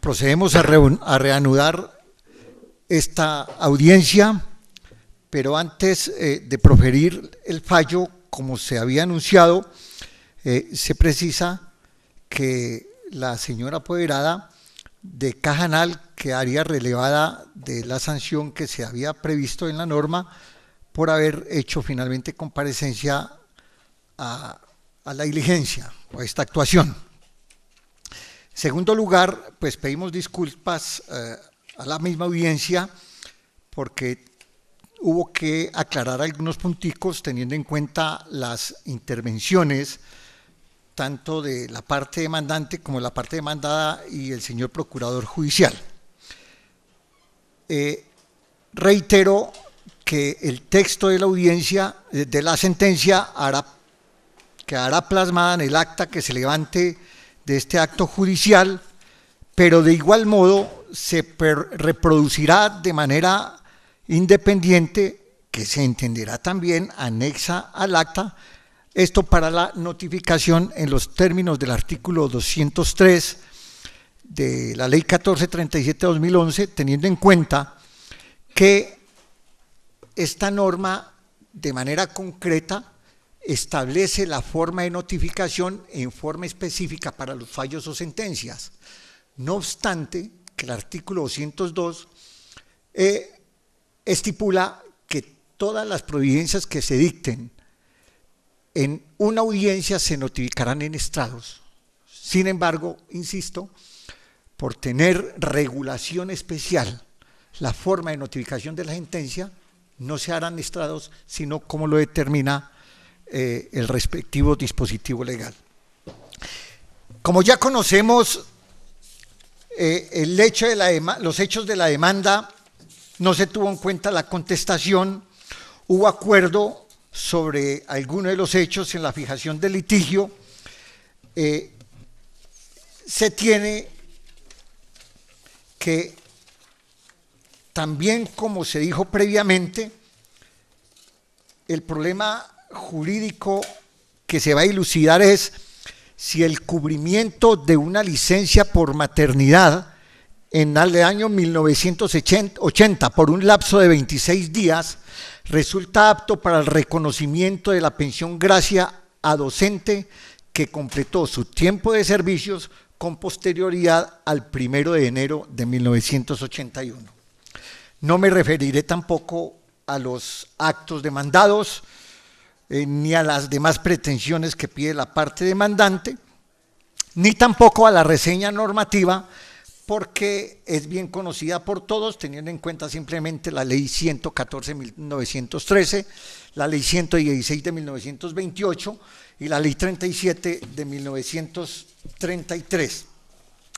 Procedemos a reanudar esta audiencia, pero antes de proferir el fallo, como se había anunciado, se precisa que la señora apoderada de Cajanal quedaría relevada de la sanción que se había previsto en la norma por haber hecho finalmente comparecencia a la diligencia o a esta actuación. En segundo lugar, pues pedimos disculpas a la misma audiencia porque hubo que aclarar algunos punticos teniendo en cuenta las intervenciones tanto de la parte demandante como de la parte demandada y el señor procurador judicial. Reitero que el texto de la audiencia, de la sentencia, quedará plasmada en el acta que se levante de este acto judicial, pero de igual modo se reproducirá de manera independiente, que se entenderá también anexa al acta, esto para la notificación en los términos del artículo 203 de la Ley 1437/2011, teniendo en cuenta que esta norma de manera concreta establece la forma de notificación en forma específica para los fallos o sentencias. No obstante, que el artículo 202 estipula que todas las providencias que se dicten en una audiencia se notificarán en estrados. Sin embargo, insisto, por tener regulación especial, la forma de notificación de la sentencia no se harán estrados, sino como lo determina el respectivo dispositivo legal. Como ya conocemos los hechos de la demanda, no se tuvo en cuenta la contestación, hubo acuerdo sobre algunos de los hechos en la fijación del litigio, se tiene que también, como se dijo previamente, el problema jurídico que se va a dilucidar es si el cubrimiento de una licencia por maternidad en el año 1980 por un lapso de 26 días resulta apto para el reconocimiento de la pensión gracia a docente que completó su tiempo de servicios con posterioridad al 1 de enero de 1981. No me referiré tampoco a los actos demandados ni a las demás pretensiones que pide la parte demandante, ni tampoco a la reseña normativa, porque es bien conocida por todos, teniendo en cuenta simplemente la Ley 114/1913, la Ley 116 de 1928 y la Ley 37 de 1933.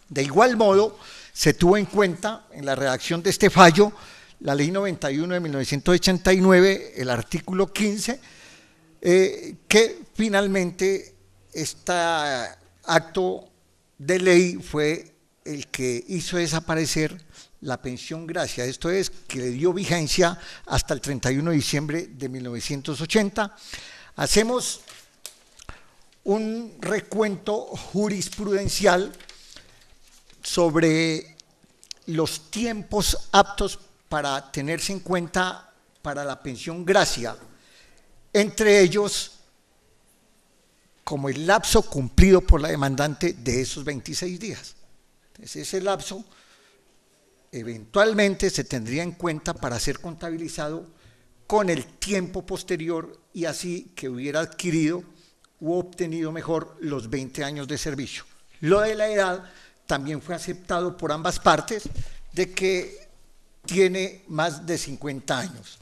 De igual modo, se tuvo en cuenta en la redacción de este fallo la Ley 91 de 1989, el artículo 15, que finalmente este acto de ley fue el que hizo desaparecer la pensión gracia, esto es, que le dio vigencia hasta el 31 de diciembre de 1980. Hacemos un recuento jurisprudencial sobre los tiempos aptos para tenerse en cuenta para la pensión gracia, entre ellos como el lapso cumplido por la demandante de esos 26 días. Entonces, ese lapso eventualmente se tendría en cuenta para ser contabilizado con el tiempo posterior y así que hubiera adquirido u obtenido mejor los 20 años de servicio. Lo de la edad también fue aceptado por ambas partes, de que tiene más de 50 años.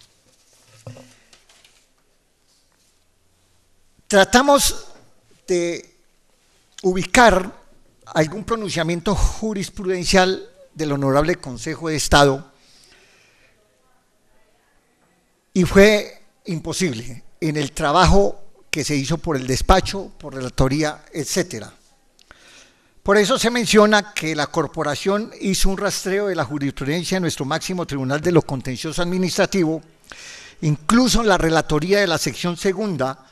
Tratamos de ubicar algún pronunciamiento jurisprudencial del Honorable Consejo de Estado y fue imposible en el trabajo que se hizo por el despacho, por relatoría, etcétera. Por eso se menciona que la corporación hizo un rastreo de la jurisprudencia de nuestro máximo tribunal de lo contencioso administrativo, incluso en la relatoría de la sección segunda,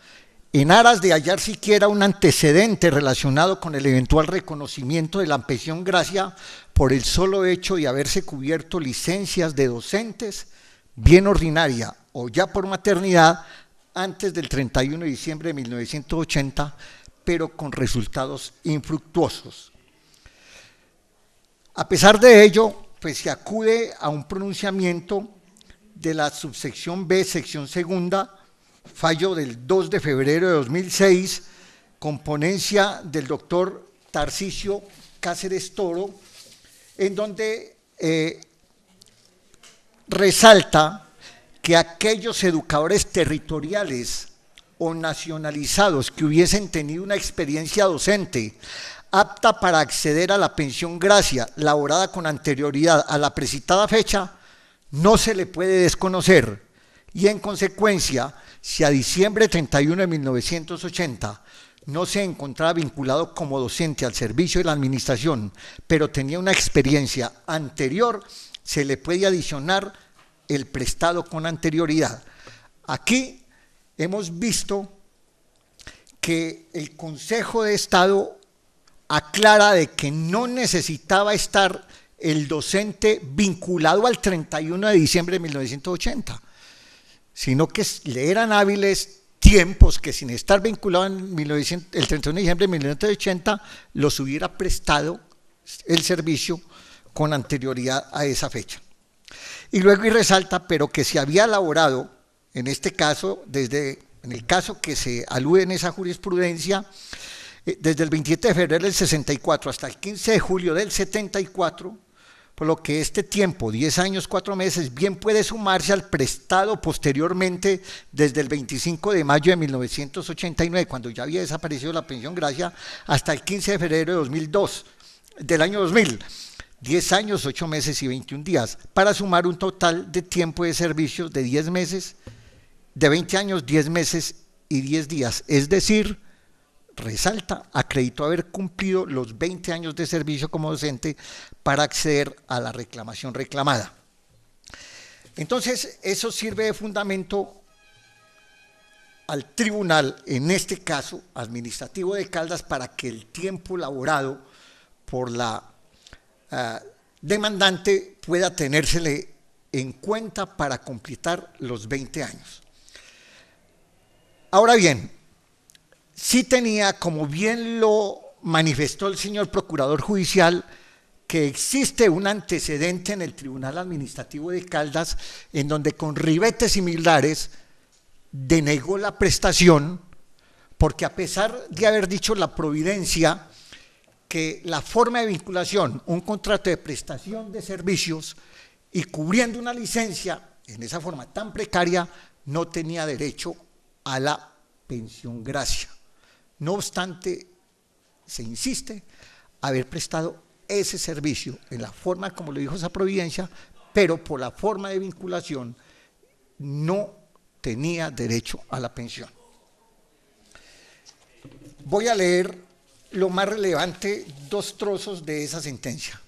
en aras de hallar siquiera un antecedente relacionado con el eventual reconocimiento de la pensión gracia por el solo hecho de haberse cubierto licencias de docentes, bien ordinaria o ya por maternidad, antes del 31 de diciembre de 1980, pero con resultados infructuosos. A pesar de ello, pues se acude a un pronunciamiento de la subsección B, sección segunda, fallo del 2 de febrero de 2006, con ponencia del doctor Tarcisio Cáceres Toro, en donde resalta que aquellos educadores territoriales o nacionalizados que hubiesen tenido una experiencia docente apta para acceder a la pensión gracia laborada con anterioridad a la precitada fecha, no se le puede desconocer, y en consecuencia, si a diciembre 31 de 1980 no se encontraba vinculado como docente al servicio de la administración, pero tenía una experiencia anterior, se le puede adicionar el prestado con anterioridad. Aquí hemos visto que el Consejo de Estado aclara de que no necesitaba estar el docente vinculado al 31 de diciembre de 1980, sino que le eran hábiles tiempos que sin estar vinculado en el 31 de diciembre de 1980 los hubiera prestado el servicio con anterioridad a esa fecha. Y luego resalta, pero que se había elaborado, en este caso, en el caso que se alude en esa jurisprudencia, desde el 27 de febrero del 64 hasta el 15 de julio del 74, por lo que este tiempo, 10 años, 4 meses, bien puede sumarse al prestado posteriormente desde el 25 de mayo de 1989, cuando ya había desaparecido la pensión gracia, hasta el 15 de febrero del año 2000, 10 años, 8 meses y 21 días, para sumar un total de tiempo de servicio de 10 meses, de 20 años, 10 meses y 10 días, es decir, resalta, acreditó haber cumplido los 20 años de servicio como docente para acceder a la reclamación reclamada. Entonces, eso sirve de fundamento al tribunal, en este caso administrativo de Caldas, para que el tiempo laborado por la demandante pueda tenérsele en cuenta para completar los 20 años. Ahora bien, sí tenía, como bien lo manifestó el señor procurador judicial, que existe un antecedente en el Tribunal Administrativo de Caldas en donde con ribetes similares denegó la prestación, porque a pesar de haber dicho la providencia que la forma de vinculación, un contrato de prestación de servicios y cubriendo una licencia en esa forma tan precaria, no tenía derecho a la pensión gracia. No obstante, se insiste haber prestado ese servicio en la forma como lo dijo esa providencia, pero por la forma de vinculación no tenía derecho a la pensión. Voy a leer lo más relevante, 2 trozos de esa sentencia.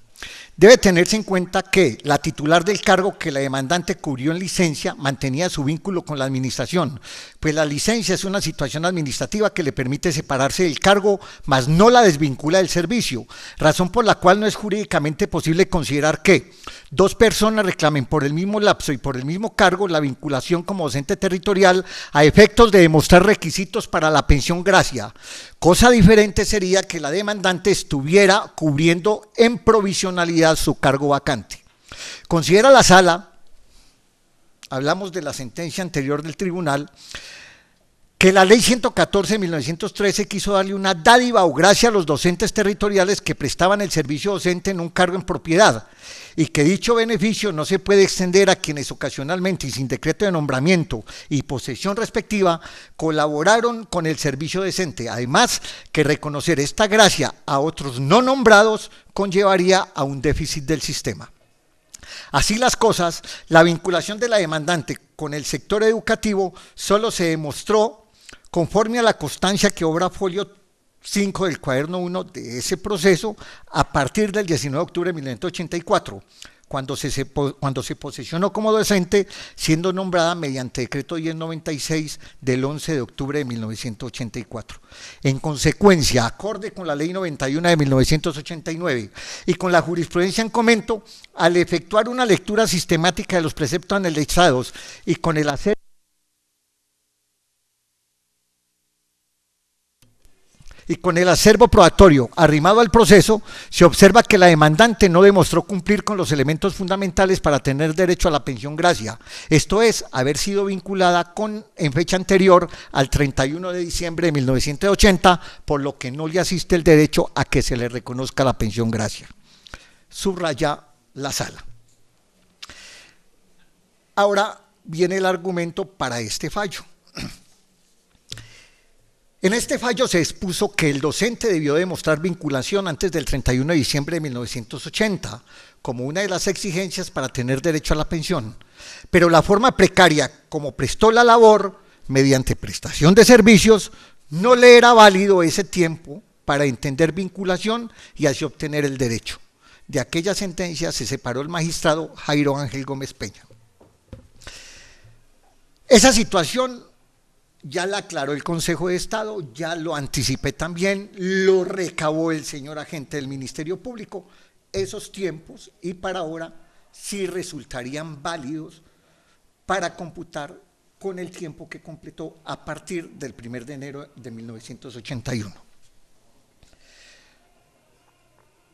Debe tenerse en cuenta que la titular del cargo que la demandante cubrió en licencia mantenía su vínculo con la administración, pues la licencia es una situación administrativa que le permite separarse del cargo, mas no la desvincula del servicio, razón por la cual no es jurídicamente posible considerar que 2 personas reclamen por el mismo lapso y por el mismo cargo la vinculación como docente territorial a efectos de demostrar requisitos para la pensión gracia. Cosa diferente sería que la demandante estuviera cubriendo en provisionalidad su cargo vacante. Considera la sala, hablamos de la sentencia anterior del tribunal, que la ley 114 de 1913 quiso darle una dádiva o gracia a los docentes territoriales que prestaban el servicio docente en un cargo en propiedad, y que dicho beneficio no se puede extender a quienes ocasionalmente y sin decreto de nombramiento y posesión respectiva colaboraron con el servicio docente. Además, que reconocer esta gracia a otros no nombrados conllevaría a un déficit del sistema. Así las cosas, la vinculación de la demandante con el sector educativo solo se demostró conforme a la constancia que obra folio 5 del cuaderno 1 de ese proceso a partir del 19 de octubre de 1984, cuando se posesionó como docente, siendo nombrada mediante decreto 1096 del 11 de octubre de 1984. En consecuencia, acorde con la ley 91 de 1989 y con la jurisprudencia en comento, al efectuar una lectura sistemática de los preceptos analizados y con el hacer y con el acervo probatorio arrimado al proceso, se observa que la demandante no demostró cumplir con los elementos fundamentales para tener derecho a la pensión gracia, esto es, haber sido vinculada en fecha anterior al 31 de diciembre de 1980, por lo que no le asiste el derecho a que se le reconozca la pensión gracia. Subraya la sala. Ahora viene el argumento para este fallo. En este fallo se expuso que el docente debió demostrar vinculación antes del 31 de diciembre de 1980, como una de las exigencias para tener derecho a la pensión, pero la forma precaria como prestó la labor, mediante prestación de servicios, no le era válido ese tiempo para entender vinculación y así obtener el derecho. De aquella sentencia se separó el magistrado Jairo Ángel Gómez Peña. Esa situación ya la aclaró el Consejo de Estado, ya lo anticipé también, lo recabó el señor agente del Ministerio Público. Esos tiempos y para ahora sí resultarían válidos para computar con el tiempo que completó a partir del 1 de enero de 1981.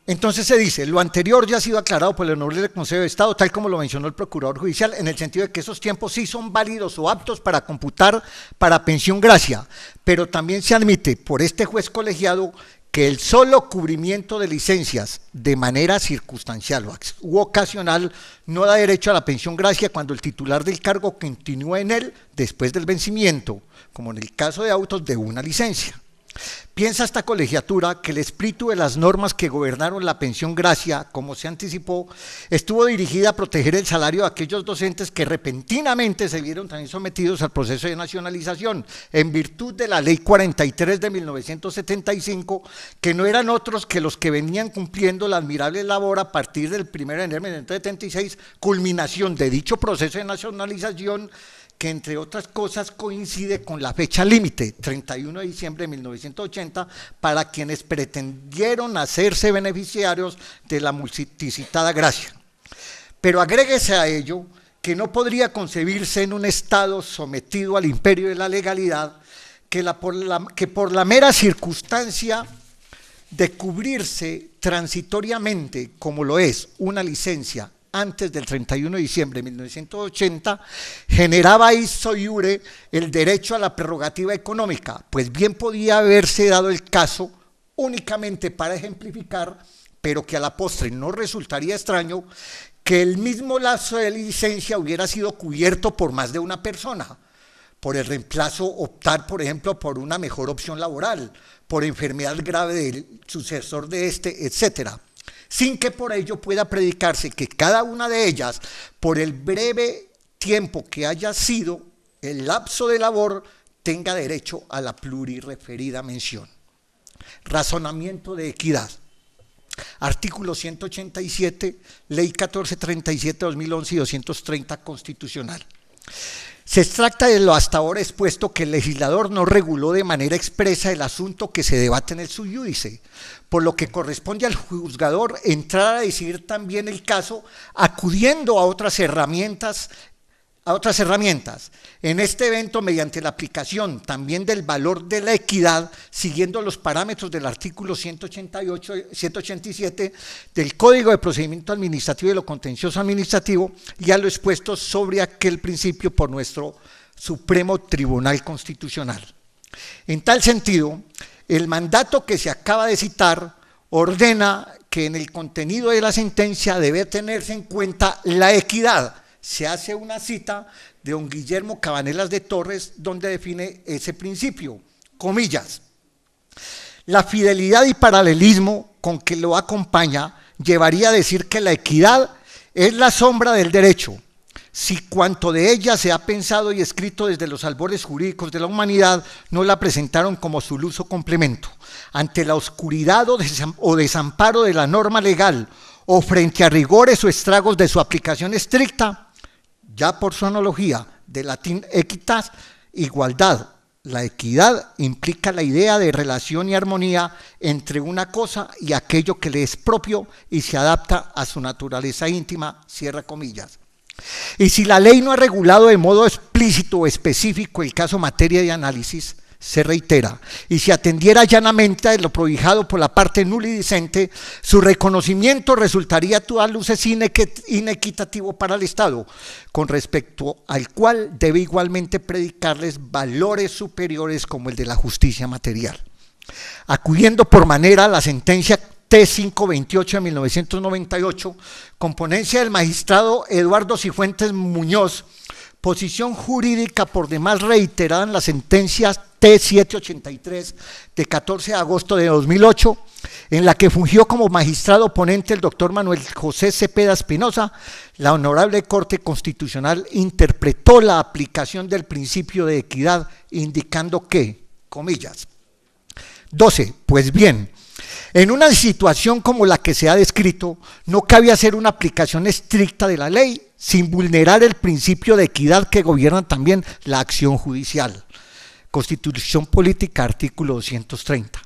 Entonces se dice, lo anterior ya ha sido aclarado por el Honorable Consejo de Estado, tal como lo mencionó el Procurador Judicial, en el sentido de que esos tiempos sí son válidos o aptos para computar para pensión gracia, pero también se admite por este juez colegiado que el solo cubrimiento de licencias de manera circunstancial u ocasional no da derecho a la pensión gracia cuando el titular del cargo continúa en él después del vencimiento, como en el caso de autos de una licencia. Piensa esta colegiatura que el espíritu de las normas que gobernaron la pensión gracia, como se anticipó, estuvo dirigida a proteger el salario de aquellos docentes que repentinamente se vieron también sometidos al proceso de nacionalización, en virtud de la Ley 43 de 1975, que no eran otros que los que venían cumpliendo la admirable labor a partir del 1 de enero de 1976, culminación de dicho proceso de nacionalización, que entre otras cosas coincide con la fecha límite, 31 de diciembre de 1980, para quienes pretendieron hacerse beneficiarios de la multicitada gracia. Pero agréguese a ello que no podría concebirse en un Estado sometido al imperio de la legalidad que por la mera circunstancia de cubrirse transitoriamente, como lo es una licencia antes del 31 de diciembre de 1980, generaba ipso iure el derecho a la prerrogativa económica, pues bien podía haberse dado el caso únicamente para ejemplificar, pero que a la postre no resultaría extraño que el mismo lazo de licencia hubiera sido cubierto por más de una persona, por el reemplazo, optar, por ejemplo, por una mejor opción laboral, por enfermedad grave del sucesor de este, etcétera, sin que por ello pueda predicarse que cada una de ellas, por el breve tiempo que haya sido el lapso de labor, tenga derecho a la plurirreferida mención. Razonamiento de equidad. Artículo 187, Ley 1437-2011 y 230 Constitucional. Se extracta de lo hasta ahora expuesto que el legislador no reguló de manera expresa el asunto que se debate en el subjúdice, por lo que corresponde al juzgador entrar a decidir también el caso acudiendo a otras herramientas. En este evento, mediante la aplicación también del valor de la equidad, siguiendo los parámetros del artículo 187 del Código de Procedimiento Administrativo y de lo Contencioso Administrativo, y a lo expuesto sobre aquel principio por nuestro Supremo Tribunal Constitucional. En tal sentido, el mandato que se acaba de citar ordena que en el contenido de la sentencia debe tenerse en cuenta la equidad. Se hace una cita de don Guillermo Cabanelas de Torres donde define ese principio, comillas, la fidelidad y paralelismo con que lo acompaña llevaría a decir que la equidad es la sombra del derecho, si cuanto de ella se ha pensado y escrito desde los albores jurídicos de la humanidad no la presentaron como su luz o complemento, ante la oscuridad o desamparo de la norma legal o frente a rigores o estragos de su aplicación estricta, ya por su analogía de latín equitas, igualdad. La equidad implica la idea de relación y armonía entre una cosa y aquello que le es propio y se adapta a su naturaleza íntima, cierra comillas. Y si la ley no ha regulado de modo explícito o específico el caso materia de análisis, se reitera, y si atendiera llanamente a lo prohijado por la parte nulidicente, su reconocimiento resultaría a todas luces inequitativo para el Estado, con respecto al cual debe igualmente predicarles valores superiores como el de la justicia material. Acudiendo por manera a la sentencia T528 de 1998, con ponencia del magistrado Eduardo Cifuentes Muñoz, posición jurídica por demás reiterada en las sentencias T783 de 14 de agosto de 2008, en la que fungió como magistrado ponente el doctor Manuel José Cepeda Espinosa, la Honorable Corte Constitucional interpretó la aplicación del principio de equidad, indicando que, comillas, 12, pues bien, en una situación como la que se ha descrito, no cabe hacer una aplicación estricta de la ley sin vulnerar el principio de equidad que gobierna también la acción judicial. Constitución Política, artículo 230.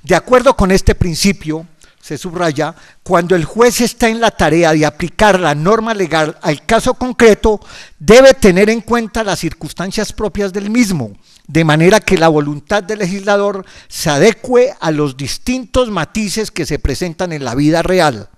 De acuerdo con este principio, se subraya, cuando el juez está en la tarea de aplicar la norma legal al caso concreto, debe tener en cuenta las circunstancias propias del mismo, de manera que la voluntad del legislador se adecue a los distintos matices que se presentan en la vida real.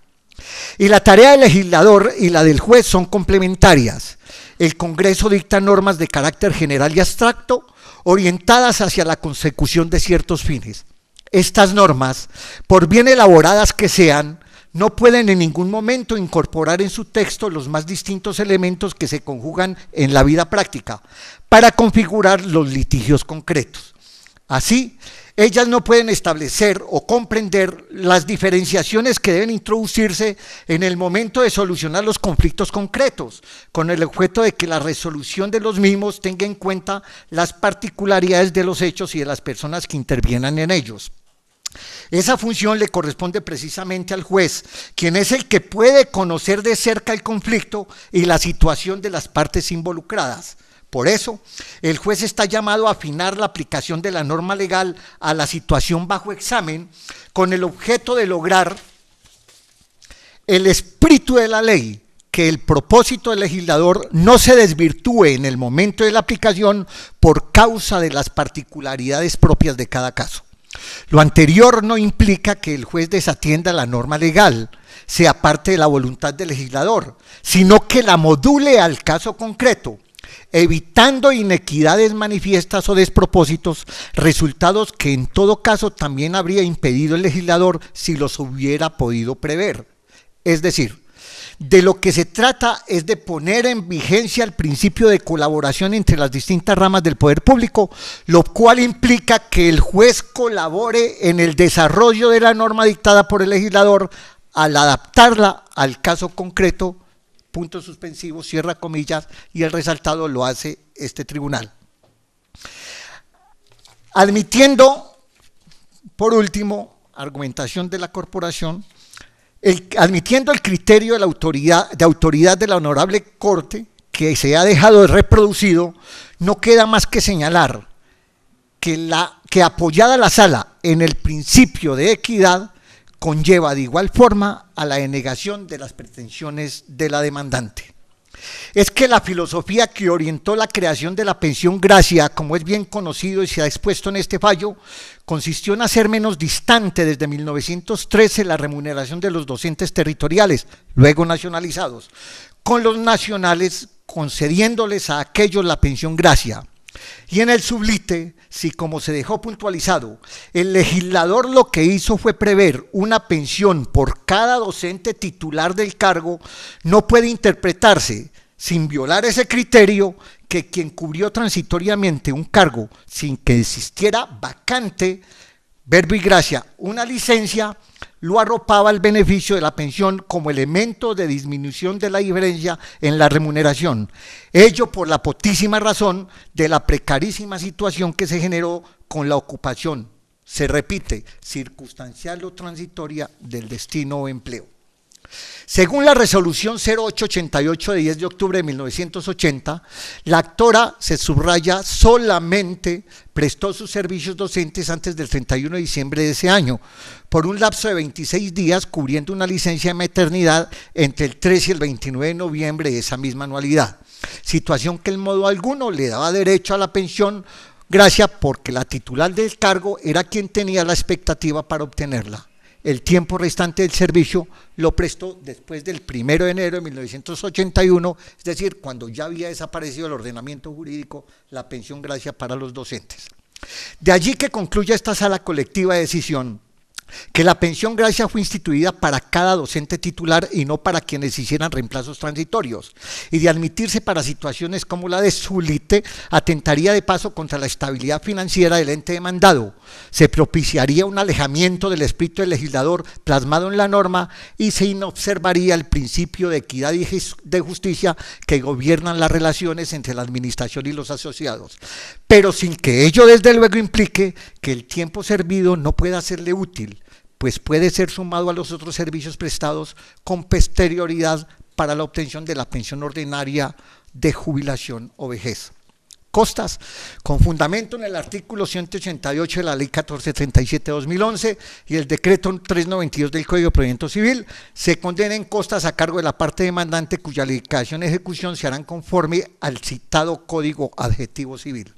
Y la tarea del legislador y la del juez son complementarias. El Congreso dicta normas de carácter general y abstracto, orientadas hacia la consecución de ciertos fines. Estas normas, por bien elaboradas que sean, no pueden en ningún momento incorporar en su texto los más distintos elementos que se conjugan en la vida práctica para configurar los litigios concretos. Así, ellas no pueden establecer o comprender las diferenciaciones que deben introducirse en el momento de solucionar los conflictos concretos, con el objeto de que la resolución de los mismos tenga en cuenta las particularidades de los hechos y de las personas que intervienen en ellos. Esa función le corresponde precisamente al juez, quien es el que puede conocer de cerca el conflicto y la situación de las partes involucradas. Por eso, el juez está llamado a afinar la aplicación de la norma legal a la situación bajo examen, con el objeto de lograr el espíritu de la ley, que el propósito del legislador no se desvirtúe en el momento de la aplicación por causa de las particularidades propias de cada caso. Lo anterior no implica que el juez desatienda la norma legal, sea parte de la voluntad del legislador, sino que la module al caso concreto, evitando inequidades manifiestas o despropósitos, resultados que en todo caso también habría impedido el legislador si los hubiera podido prever. Es decir, de lo que se trata es de poner en vigencia el principio de colaboración entre las distintas ramas del poder público, lo cual implica que el juez colabore en el desarrollo de la norma dictada por el legislador al adaptarla al caso concreto, puntos suspensivos, cierra comillas, y el resaltado lo hace este tribunal. Admitiendo, por último, argumentación de la corporación, admitiendo el criterio de la autoridad de la Honorable Corte, que se ha dejado reproducido, no queda más que señalar que apoyada la sala en el principio de equidad, conlleva de igual forma a la denegación de las pretensiones de la demandante. Es que la filosofía que orientó la creación de la pensión gracia, como es bien conocido y se ha expuesto en este fallo, consistió en hacer menos distante desde 1913 la remuneración de los docentes territoriales, luego nacionalizados, con los nacionales concediéndoles a aquellos la pensión gracia. Y en el sublite, si como se dejó puntualizado, el legislador lo que hizo fue prever una pensión por cada docente titular del cargo, no puede interpretarse, sin violar ese criterio, que quien cubrió transitoriamente un cargo sin que existiera vacante, verbo y gracia, una licencia, lo arropaba el beneficio de la pensión como elemento de disminución de la diferencia en la remuneración, ello por la potísima razón de la precarísima situación que se generó con la ocupación, se repite, circunstancial o transitoria del destino o empleo. Según la resolución 0888 de 10 de octubre de 1980, la actora, se subraya, solamente prestó sus servicios docentes antes del 31 de diciembre de ese año, por un lapso de 26 días, cubriendo una licencia de maternidad entre el 3 y el 29 de noviembre de esa misma anualidad, situación que en modo alguno le daba derecho a la pensión gracia porque la titular del cargo era quien tenía la expectativa para obtenerla. El tiempo restante del servicio lo prestó después del 1 de enero de 1981, es decir, cuando ya había desaparecido el ordenamiento jurídico, la pensión gracia para los docentes. De allí que concluya esta sala colectiva de decisión que la pensión gracia fue instituida para cada docente titular y no para quienes hicieran reemplazos transitorios, y de admitirse para situaciones como la de Zulite, atentaría de paso contra la estabilidad financiera del ente demandado, se propiciaría un alejamiento del espíritu del legislador plasmado en la norma y se inobservaría el principio de equidad y de justicia que gobiernan las relaciones entre la administración y los asociados, pero sin que ello desde luego implique que el tiempo servido no pueda serle útil, pues puede ser sumado a los otros servicios prestados con posterioridad para la obtención de la pensión ordinaria de jubilación o vejez. Costas, con fundamento en el artículo 188 de la Ley 1437 de 2011 y el decreto 392 del Código de Procedimiento Civil, se condenen costas a cargo de la parte demandante cuya liquidación y ejecución se harán conforme al citado Código Adjetivo Civil.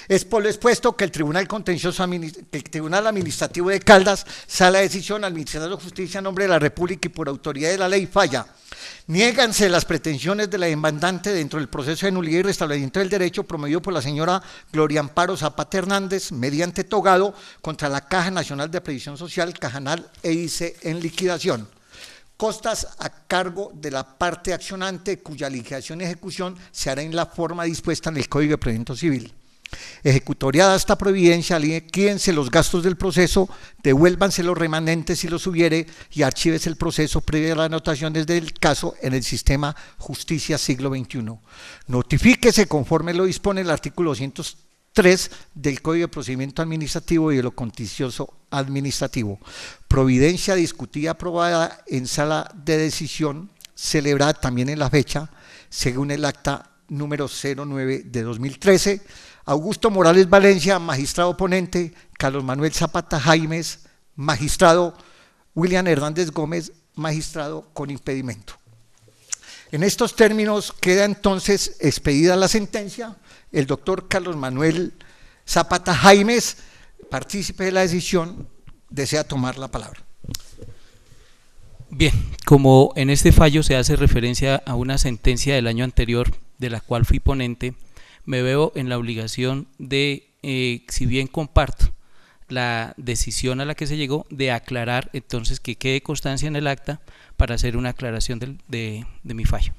Es por lo expuesto que el Tribunal Administrativo de Caldas, sala de decisión al Ministerio de Justicia en nombre de la República y por autoridad de la ley falla. Niéganse las pretensiones de la demandante dentro del proceso de nulidad y restablecimiento del derecho promovido por la señora Gloria Amparo Zapata Hernández mediante togado contra la Caja Nacional de Previsión Social, Cajanal EIC en liquidación. Costas a cargo de la parte accionante cuya liquidación y ejecución se hará en la forma dispuesta en el Código de Procedimiento Civil. Ejecutoriada esta providencia, alíquense los gastos del proceso, devuélvanse los remanentes si los hubiere y archívese el proceso previo a las anotaciones del caso en el sistema Justicia Siglo XXI. Notifíquese conforme lo dispone el artículo 203 del Código de Procedimiento Administrativo y de lo contencioso administrativo. Providencia discutida aprobada en sala de decisión, celebrada también en la fecha, según el acta número 09 de 2013, Augusto Morales Valencia, magistrado ponente, Carlos Manuel Zapata Jaimes, magistrado William Hernández Gómez, magistrado con impedimento. En estos términos queda entonces expedida la sentencia. El doctor Carlos Manuel Zapata Jaimes, partícipe de la decisión, desea tomar la palabra. Bien, como en este fallo se hace referencia a una sentencia del año anterior de la cual fui ponente, me veo en la obligación de, si bien comparto la decisión a la que se llegó, de aclarar entonces que quede constancia en el acta para hacer una aclaración de mi fallo.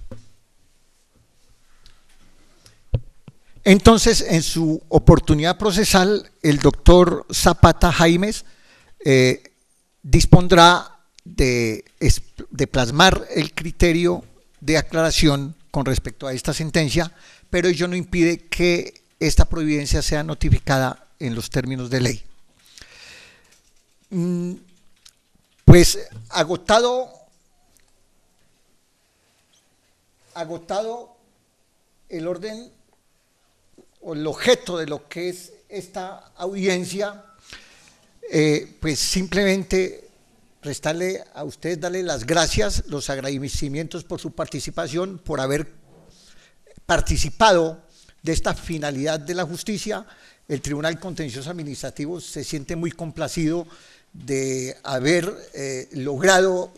Entonces, en su oportunidad procesal, el doctor Zapata Jaimes dispondrá de plasmar el criterio de aclaración con respecto a esta sentencia, pero ello no impide que esta providencia sea notificada en los términos de ley. Pues agotado el orden o el objeto de lo que es esta audiencia, pues simplemente restarle a ustedes, darle las gracias, los agradecimientos por su participación, por haber participado de esta finalidad de la justicia. El Tribunal Contencioso Administrativo se siente muy complacido de haber logrado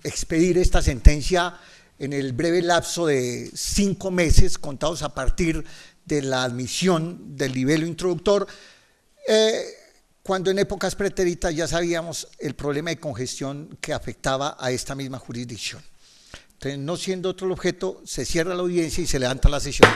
expedir esta sentencia en el breve lapso de 5 meses, contados a partir de la admisión del nivel introductor, cuando en épocas pretéritas ya sabíamos el problema de congestión que afectaba a esta misma jurisdicción. Entonces, no siendo otro el objeto, se cierra la audiencia y se levanta la sesión.